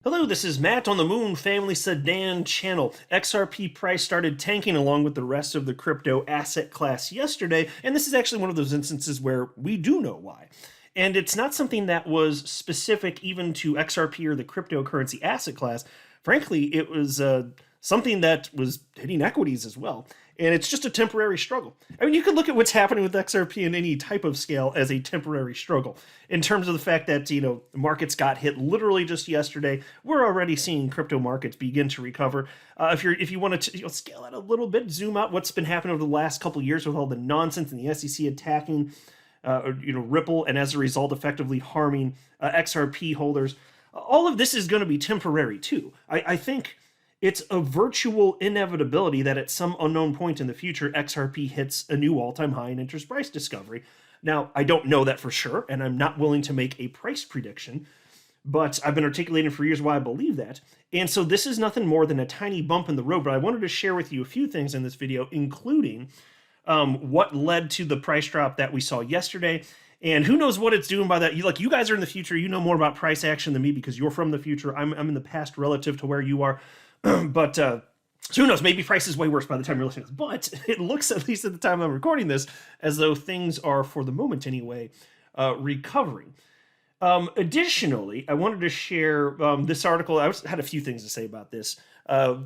Hello, this is Matt on the Moon Family Sedan channel. XRP price started tanking along with the rest of the crypto asset class yesterday, and this is actually one of those instances where we do know why. And it's not something that was specific even to XRP or the cryptocurrency asset class. Frankly, it was something that was hitting equities as well. And it's just a temporary struggle. I mean, you could look at what's happening with XRP in any type of scale as a temporary struggle. In terms of the fact that, the markets got hit literally just yesterday, we're already seeing crypto markets begin to recover. If you want to scale out a little bit, zoom out what's been happening over the last couple of years with all the nonsense and the SEC attacking, Ripple, and as a result, effectively harming XRP holders. All of this is going to be temporary too. I think it's a virtual inevitability that at some unknown point in the future, XRP hits a new all-time high in interest price discovery. Now, I don't know that for sure, and I'm not willing to make a price prediction, but I've been articulating for years why I believe that. And so this is nothing more than a tiny bump in the road, but I wanted to share with you a few things in this video, including what led to the price drop that we saw yesterday. And who knows what it's doing by that. You guys are in the future. You know more about price action than me because you're from the future. I'm in the past relative to where you are. But so who knows? Maybe price is way worse by the time you're listening to this. But it looks, at least at the time I'm recording this, as though things are, for the moment anyway, recovering. Additionally, I wanted to share this article. Had a few things to say about this.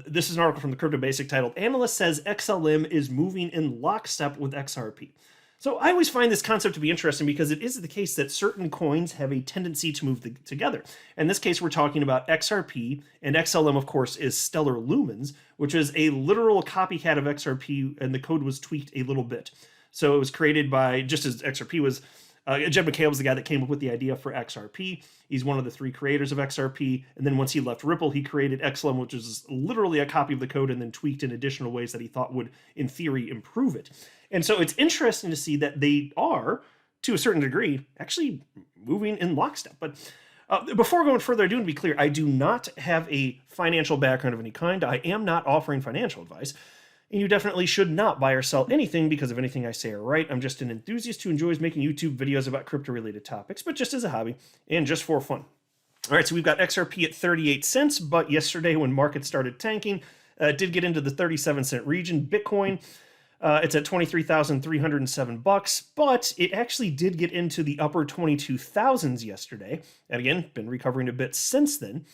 This is an article from the Crypto Basic titled, "Analyst Says XLM is Moving in Lockstep with XRP." So I always find this concept to be interesting because it is the case that certain coins have a tendency to move together. In this case, we're talking about XRP, and XLM, of course, is Stellar Lumens, which is a literal copycat of XRP, and the code was tweaked a little bit. So it was created by, just as XRP was, Jed McHale was the guy that came up with the idea for XRP. He's one of the three creators of XRP. And then once he left Ripple, he created XLM, which is literally a copy of the code and then tweaked in additional ways that he thought would, in theory, improve it. And so it's interesting to see that they are, to a certain degree, actually moving in lockstep. But before going further, I do want to be clear, I do not have a financial background of any kind. I am not offering financial advice. And you definitely should not buy or sell anything because of anything I say or write. I'm just an enthusiast who enjoys making YouTube videos about crypto-related topics, but just as a hobby and just for fun. All right, so we've got XRP at 38 cents, but yesterday when markets started tanking, it did get into the 37-cent region. Bitcoin, it's at $23,307, but it actually did get into the upper 22,000s yesterday. And again, been recovering a bit since then.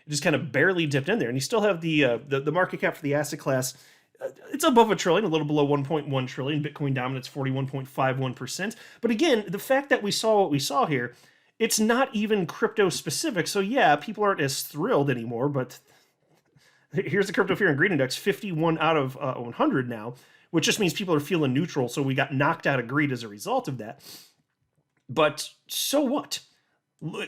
It just kind of barely dipped in there. And you still have the market cap for the asset class. It's above $1 trillion, a little below 1.1 trillion. Bitcoin dominates 41.51%. But again, the fact that we saw what we saw here, it's not even crypto specific. So yeah, people aren't as thrilled anymore. But here's the Crypto Fear and Greed Index, 51 out of 100 now, which just means people are feeling neutral. So we got knocked out of greed as a result of that. But so what?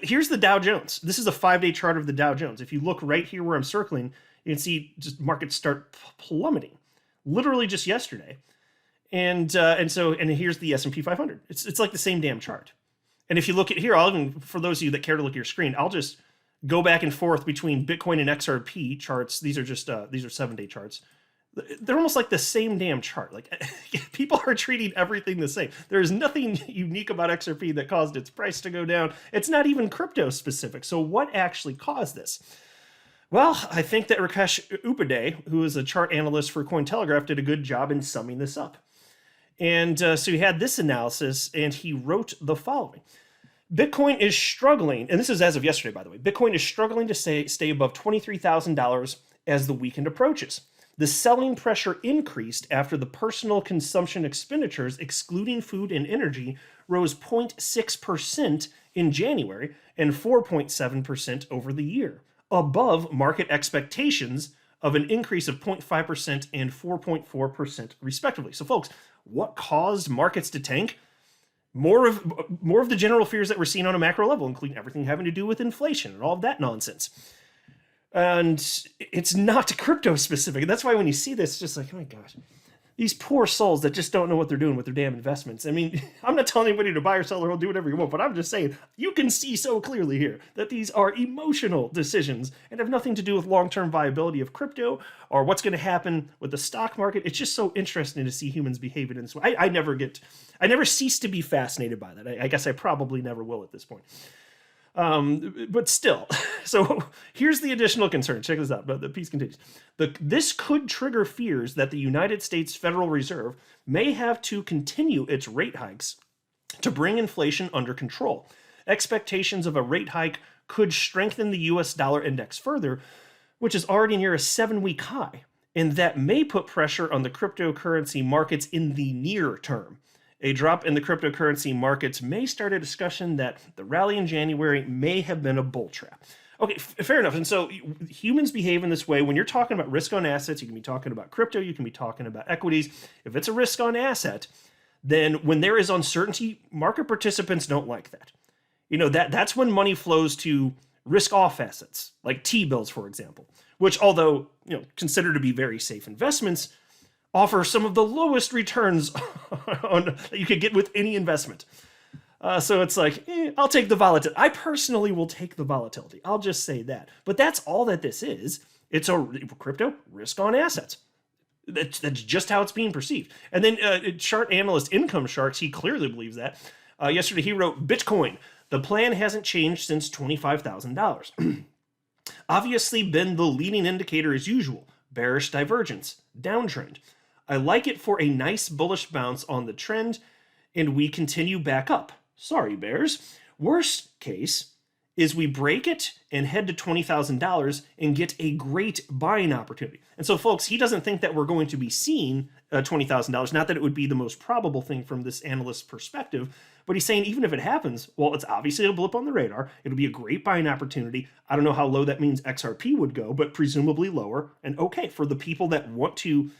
Here's the Dow Jones. This is a 5-day chart of the Dow Jones. If you look right here where I'm circling, you can see just markets start plummeting, literally just yesterday, and here's the S&P 500. It's like the same damn chart. And if you look at here, for those of you that care to look at your screen, I'll just go back and forth between Bitcoin and XRP charts. These are just these are 7-day charts. They're almost like the same damn chart. Like people are treating everything the same. There is nothing unique about XRP that caused its price to go down. It's not even crypto specific. So what actually caused this? Well, I think that Rakesh Upadhyay, who is a chart analyst for Cointelegraph, did a good job in summing this up. And so he had this analysis, and he wrote the following. Bitcoin is struggling, and this is as of yesterday, by the way. Bitcoin is struggling to stay above $23,000 as the weekend approaches. The selling pressure increased after the personal consumption expenditures, excluding food and energy, rose 0.6% in January and 4.7% over the year, above market expectations of an increase of 0.5% and 4.4% respectively. So folks, what caused markets to tank? More of the general fears that we're seeing on a macro level, including everything having to do with inflation and all of that nonsense. And it's not crypto specific. That's why when you see this, it's just like, oh my gosh, these poor souls that just don't know what they're doing with their damn investments. I mean, I'm not telling anybody to buy or sell or do whatever you want, but I'm just saying you can see so clearly here that these are emotional decisions and have nothing to do with long-term viability of crypto or what's going to happen with the stock market. It's just so interesting to see humans behaving in this way. I never cease to be fascinated by that. I guess I probably never will at this point. But still, so here's the additional concern. Check this out. But the piece continues. This could trigger fears that the United States Federal Reserve may have to continue its rate hikes to bring inflation under control. Expectations of a rate hike could strengthen the US dollar index further, which is already near a 7-week high, and that may put pressure on the cryptocurrency markets in the near term. A drop in the cryptocurrency markets may start a discussion that the rally in January may have been a bull trap. Okay, fair enough. And so humans behave in this way. When you're talking about risk on assets, you can be talking about crypto, you can be talking about equities. If it's a risk on asset, then when there is uncertainty, market participants don't like that. That's when money flows to risk off assets, like T-bills, for example, which, although considered to be very safe investments, offer some of the lowest returns that you could get with any investment. So it's like, I'll take the volatility. I personally will take the volatility. I'll just say that. But that's all that this is. It's a crypto risk on assets. That's just how it's being perceived. And then chart analyst Income Sharks, he clearly believes that. Yesterday he wrote, Bitcoin, the plan hasn't changed since $25,000. Obviously been the leading indicator as usual. Bearish divergence, downtrend. I like it for a nice bullish bounce on the trend, and we continue back up. Sorry, bears. Worst case is we break it and head to $20,000 and get a great buying opportunity. And so, folks, he doesn't think that we're going to be seeing $20,000. Not that it would be the most probable thing from this analyst's perspective, but he's saying even if it happens, well, it's obviously a blip on the radar. It'll be a great buying opportunity. I don't know how low that means XRP would go, but presumably lower. And okay, for the people that want to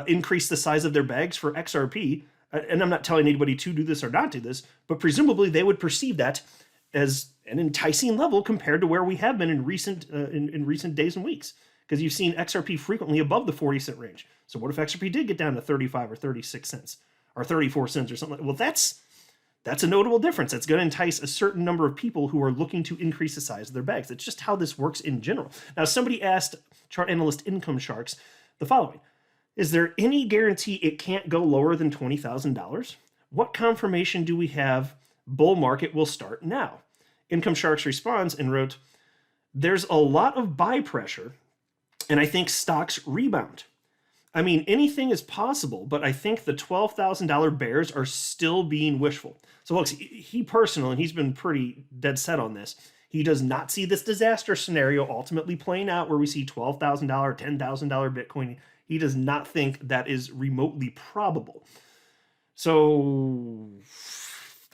increase the size of their bags for XRP, and I'm not telling anybody to do this or not do this, but presumably they would perceive that as an enticing level compared to where we have been in recent days and weeks. Because you've seen XRP frequently above the 40-cent range. So what if XRP did get down to 35 or 36 cents or 34 cents or something? Well, that's a notable difference. That's going to entice a certain number of people who are looking to increase the size of their bags. That's just how this works in general. Now, somebody asked chart analyst Income Sharks the following. Is there any guarantee it can't go lower than $20,000? What confirmation do we have bull market will start now? Income Sharks responds and wrote, there's a lot of buy pressure, and I think stocks rebound. I mean, anything is possible, but I think the $12,000 bears are still being wishful. So, folks, he personally, and he's been pretty dead set on this, he does not see this disaster scenario ultimately playing out where we see $12,000, $10,000 Bitcoin. He does not think that is remotely probable. So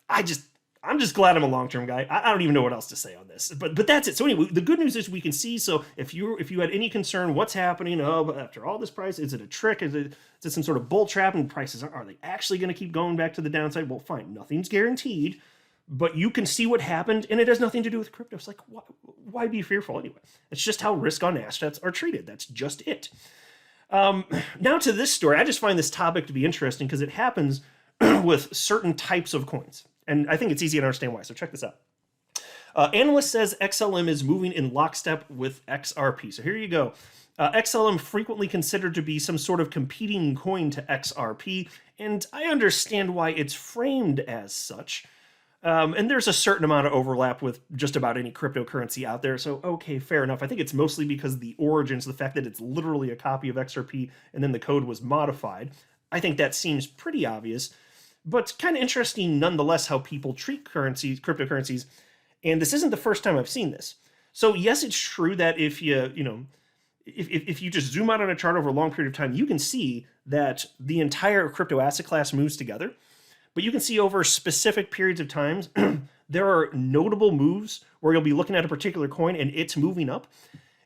I'm just glad I'm a long-term guy. I don't even know what else to say on this, but that's it. So anyway, the good news is we can see. So if you had any concern, what's happening? Oh, after all this price, is it a trick? Is it some sort of bull trap? And prices are they actually going to keep going back to the downside? Well, fine, nothing's guaranteed, but you can see what happened, and it has nothing to do with crypto. It's like why be fearful anyway? It's just how risk on assets are treated. That's just it. Now to this story, I just find this topic to be interesting because it happens with certain types of coins. And I think it's easy to understand why. So check this out. Analyst says XLM is moving in lockstep with XRP. So here you go. XLM frequently considered to be some sort of competing coin to XRP, and I understand why it's framed as such. And there's a certain amount of overlap with just about any cryptocurrency out there. So, okay, fair enough. I think it's mostly because of the origins, the fact that it's literally a copy of XRP and then the code was modified. I think that seems pretty obvious. But kind of interesting nonetheless how people treat cryptocurrencies, and this isn't the first time I've seen this. So yes, it's true that if you just zoom out on a chart over a long period of time, you can see that the entire crypto asset class moves together. But you can see over specific periods of times, there are notable moves where you'll be looking at a particular coin and it's moving up.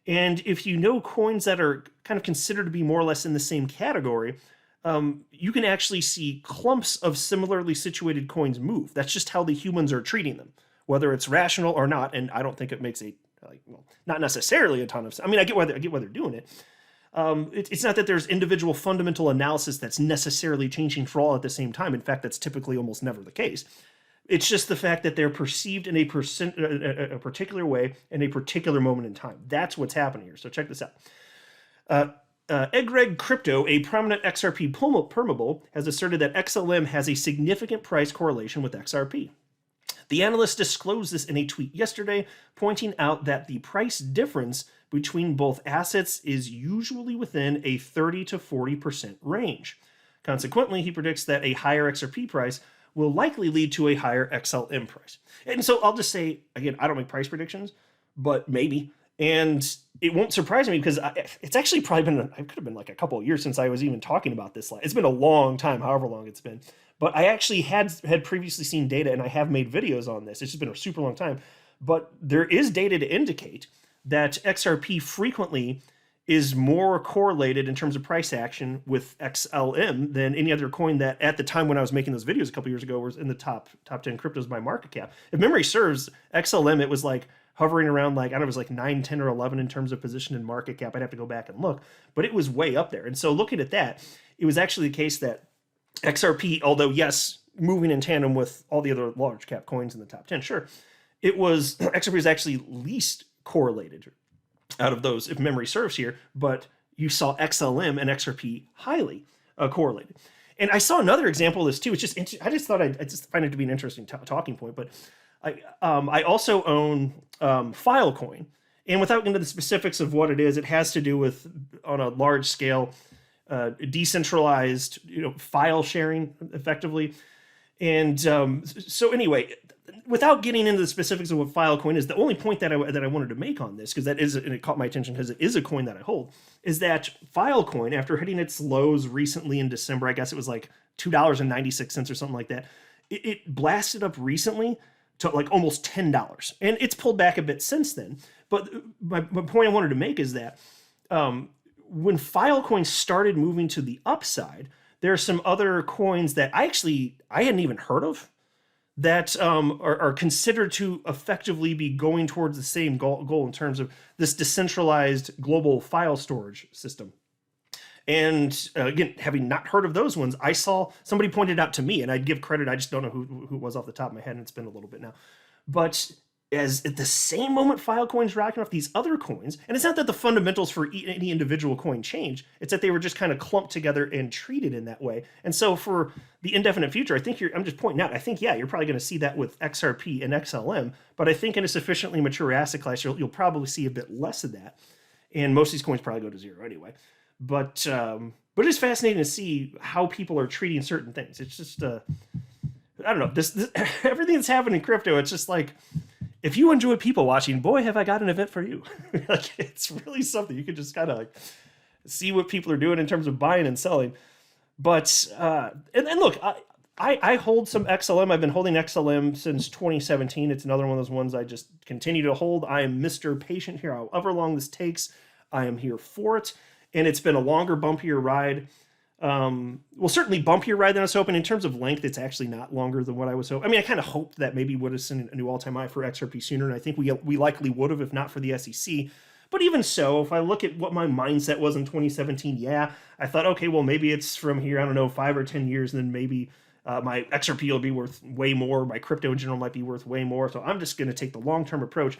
And if you know coins that are kind of considered to be more or less in the same category, you can actually see clumps of similarly situated coins move. That's just how the humans are treating them, whether it's rational or not. And I don't think it makes not necessarily a ton of sense. I mean, I get why they're doing it. It's not that there's individual fundamental analysis that's necessarily changing for all at the same time. In fact, that's typically almost never the case. It's just the fact that they're perceived in a particular way in a particular moment in time. That's what's happening here. So check this out. Egreg Crypto, a prominent XRP permable, has asserted that XLM has a significant price correlation with XRP. The analyst disclosed this in a tweet yesterday, pointing out that the price difference between both assets is usually within a 30 to 40% range. Consequently, he predicts that a higher XRP price will likely lead to a higher XLM price. And so I'll just say, again, I don't make price predictions, but maybe. And it won't surprise me because it's actually probably been, it could have been like a couple of years since I was even talking about this. It's been a long time, however long it's been. But I actually had previously seen data, and I have made videos on this. It's just been a super long time. But there is data to indicate that XRP frequently is more correlated in terms of price action with XLM than any other coin that at the time when I was making those videos a couple years ago was in the top 10 cryptos by market cap. If memory serves, XLM, it was like hovering around like, I don't know, it was like 9, 10, or 11 in terms of position in market cap. I'd have to go back and look, but it was way up there. And so looking at that, it was actually the case that XRP, although yes, moving in tandem with all the other large cap coins in the top 10, sure, it was, XRP was actually least correlated out of those, if memory serves here, but you saw XLM and XRP highly correlated. And I saw another example of this too. It's just, I just thought I just find it to be an interesting talking point, but I also own Filecoin, and without getting into the specifics of what it is, it has to do with, on a large scale, decentralized, file sharing effectively. And so anyway, without getting into the specifics of what Filecoin is, the only point that I wanted to make on this, because that is, and it caught my attention because it is a coin that I hold, is that Filecoin, after hitting its lows recently in December, I guess it was like $2.96 or something like that, it blasted up recently to like almost $10. And it's pulled back a bit since then. But my point I wanted to make is that when Filecoin started moving to the upside, there are some other coins that I hadn't even heard of that are considered to effectively be going towards the same goal in terms of this decentralized global file storage system. And again, having not heard of those ones, I saw somebody pointed out to me, and I'd give credit, I just don't know who it was off the top of my head, and it's been a little bit now. But as at the same moment Filecoin's rocking off these other coins, and it's not that the fundamentals for any individual coin change, it's that they were just kind of clumped together and treated in that way. And so for the indefinite future, I think I'm just pointing out, I think, yeah, you're probably going to see that with XRP and XLM, but I think in a sufficiently mature asset class, you'll probably see a bit less of that. And most of these coins probably go to zero anyway. But it's fascinating to see how people are treating certain things. It's just, I don't know, this everything that's happening in crypto, it's just like, if you enjoy people watching, boy, have I got an event for you. Like, it's really something. You can just kind of like see what people are doing in terms of buying and selling. But, and look, I hold some XLM. I've been holding XLM since 2017. It's another one of those ones I just continue to hold. I am Mr. Patient here. However long this takes, I am here for it. And it's been a longer, bumpier ride. Well, certainly bumpier ride than I was hoping. In terms of length, it's actually not longer than what I was hoping. I mean, I kind of hoped that maybe would have seen a new all-time high for XRP sooner, and I think we likely would have if not for the SEC. But even so, if I look at what my mindset was in 2017, yeah, I thought, okay, well, maybe it's from here, I don't know, 5 or 10 years, and then maybe my XRP will be worth way more, my crypto in general might be worth way more, so I'm just going to take the long-term approach.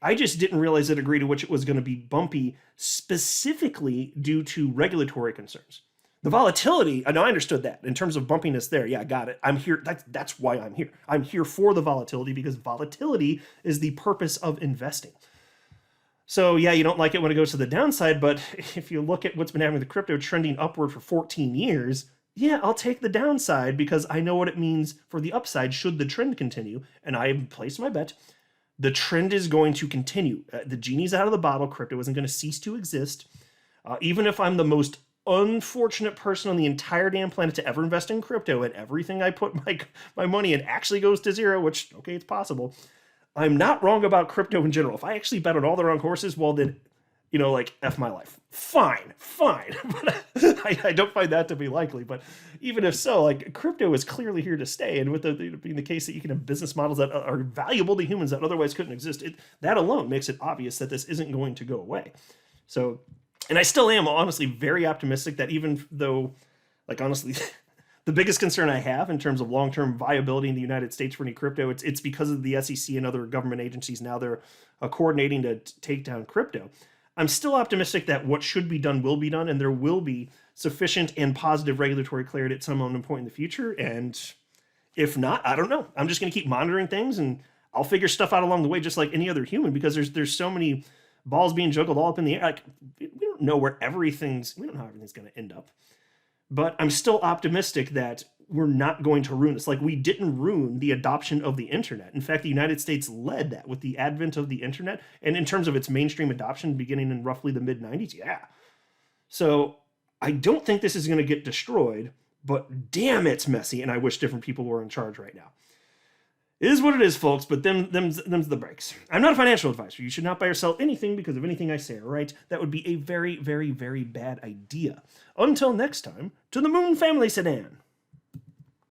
I just didn't realize the degree to which it was going to be bumpy, specifically due to regulatory concerns. The volatility, I know I understood that in terms of bumpiness there. Yeah, I got it. I'm here. That's why I'm here. I'm here for the volatility because volatility is the purpose of investing. So yeah, you don't like it when it goes to the downside, but if you look at what's been happening with the crypto trending upward for 14 years, yeah, I'll take the downside because I know what it means for the upside should the trend continue. And I have placed my bet. The trend is going to continue. The genie's out of the bottle. Crypto isn't going to cease to exist. Even if I'm the most unfortunate person on the entire damn planet to ever invest in crypto and everything I put my money in actually goes to zero, which, okay, it's possible. I'm not wrong about crypto in general. If I actually bet on all the wrong horses, well, then, like, F my life. Fine. But I don't find that to be likely. But even if so, like, crypto is clearly here to stay. And with being the case that you can have business models that are valuable to humans that otherwise couldn't exist, that alone makes it obvious that this isn't going to go away. So, and I still am honestly very optimistic that even though, like, honestly, the biggest concern I have in terms of long-term viability in the United States for any crypto, it's because of the SEC and other government agencies now they're coordinating to take down crypto. I'm still optimistic that what should be done will be done, and there will be sufficient and positive regulatory clarity at some point in the future. And If not, I don't know. I'm just going to keep monitoring things, and I'll figure stuff out along the way, just like any other human, because there's so many balls being juggled all up in the air. Like, we don't know we don't know how everything's going to end up. But I'm still optimistic that we're not going to ruin this. Like, we didn't ruin the adoption of the internet. In fact, the United States led that with the advent of the internet. And in terms of its mainstream adoption beginning in roughly the mid 90s, yeah. So I don't think this is going to get destroyed, but damn, it's messy. And I wish different people were in charge right now. It is what it is, folks, but them's the breaks. I'm not a financial advisor. You should not buy or sell anything because of anything I say, all right? That would be a very, very, very bad idea. Until next time, to the Moon Family Sedan.